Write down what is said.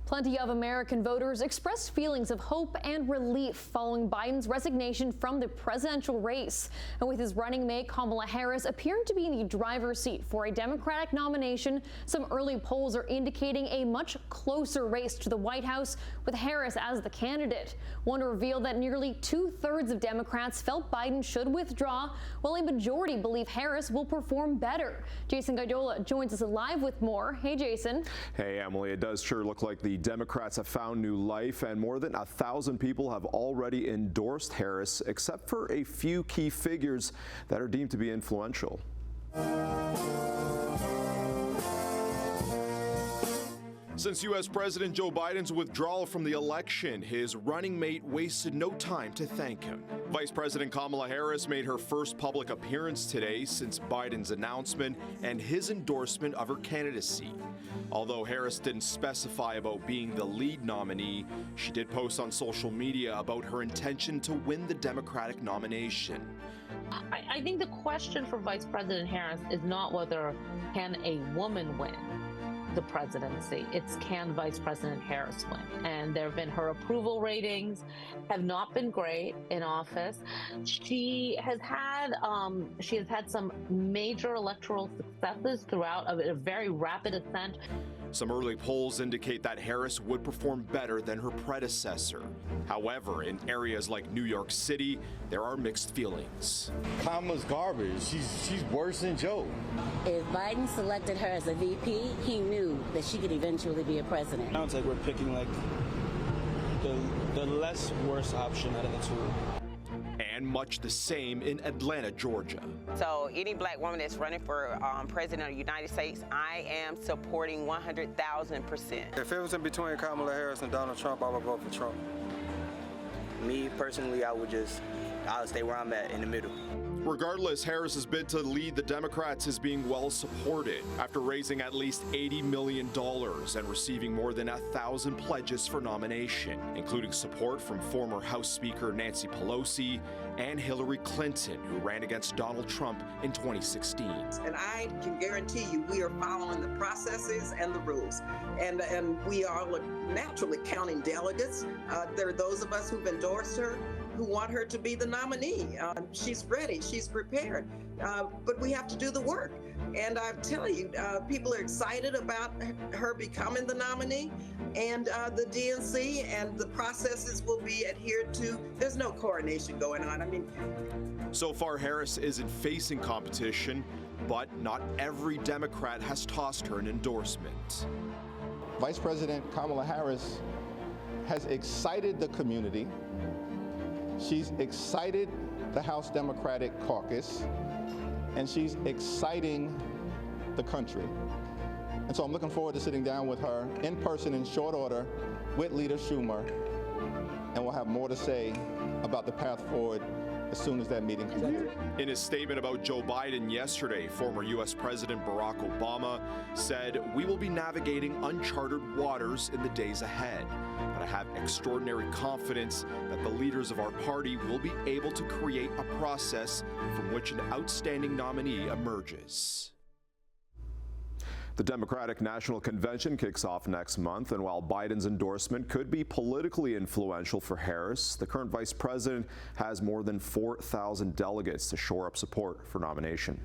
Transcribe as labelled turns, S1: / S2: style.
S1: Plenty of American voters expressed feelings of hope and relief following Biden's resignation from the presidential race. And with his running mate Kamala Harris appearing to be in the driver's seat for a Democratic nomination, some early polls are indicating a much closer race to the White House with Harris as the candidate. One revealed that nearly 2/3 of Democrats felt Biden should withdraw, while a majority believe Harris will perform better. Jason Gayola joins us live with more. Hey, Jason.
S2: Hey, Emily. It does sure look like the Democrats have found new life, and more than 1,000 people have already endorsed Harris, except for a few key figures that are deemed to be influential. Since U.S. President Joe Biden's withdrawal from the election, his running mate wasted no time to thank him. Vice President Kamala Harris made her first public appearance today since Biden's announcement and his endorsement of her candidacy. Although Harris didn't specify about being the lead nominee, she did post on social media about her intention to win the Democratic nomination.
S3: I think the question for Vice President Harris is not whether can a woman win the presidency. It's can Vice President Harris win? And there have been, her approval ratings have not been great in office. She has had some major electoral successes throughout a very rapid ascent.
S2: Some early polls indicate that Harris would perform better than her predecessor. However, in areas like New York City, there are mixed feelings.
S4: Kamala's garbage. She's worse than Joe.
S5: If Biden selected her as a VP, he knew that she could eventually be a president.
S6: Sounds like we're picking like the less worst option out of the two.
S2: And much the same in Atlanta, Georgia.
S7: So any black woman that's running for president of the United States, I am supporting 100,000%.
S8: If it was in between Kamala Harris and Donald Trump, I would vote for Trump.
S9: Me personally, I'll stay where I'm at, in the middle.
S2: Regardless, Harris's bid to lead the Democrats is being well supported after raising at least $80 million and receiving more than 1,000 pledges for nomination, including support from former House Speaker Nancy Pelosi and Hillary Clinton, who ran against Donald Trump in 2016.
S10: And I can guarantee you we are following the processes and the rules. And we are naturally counting delegates. There are those of us who've endorsed her who want her to be the nominee. She's ready, she's prepared, but we have to do the work. And I tell you, people are excited about her becoming the nominee, and the DNC and the processes will be adhered to. There's no coronation going on. I mean,
S2: so far Harris isn't facing competition, but not every Democrat has tossed her an endorsement.
S11: Vice President Kamala Harris has excited the community. She's excited the House Democratic Caucus, and she's exciting the country. And so I'm looking forward to sitting down with her in person in short order with Leader Schumer, and we'll have more to say about the path forward as soon as that meeting comes.
S2: In his statement about Joe Biden yesterday, former U.S. President Barack Obama said, "We will be navigating uncharted waters in the days ahead, but I have extraordinary confidence that the leaders of our party will be able to create a process from which an outstanding nominee emerges." The Democratic National Convention kicks off next month, and while Biden's endorsement could be politically influential for Harris, the current vice president has more than 4,000 delegates to shore up support for nomination.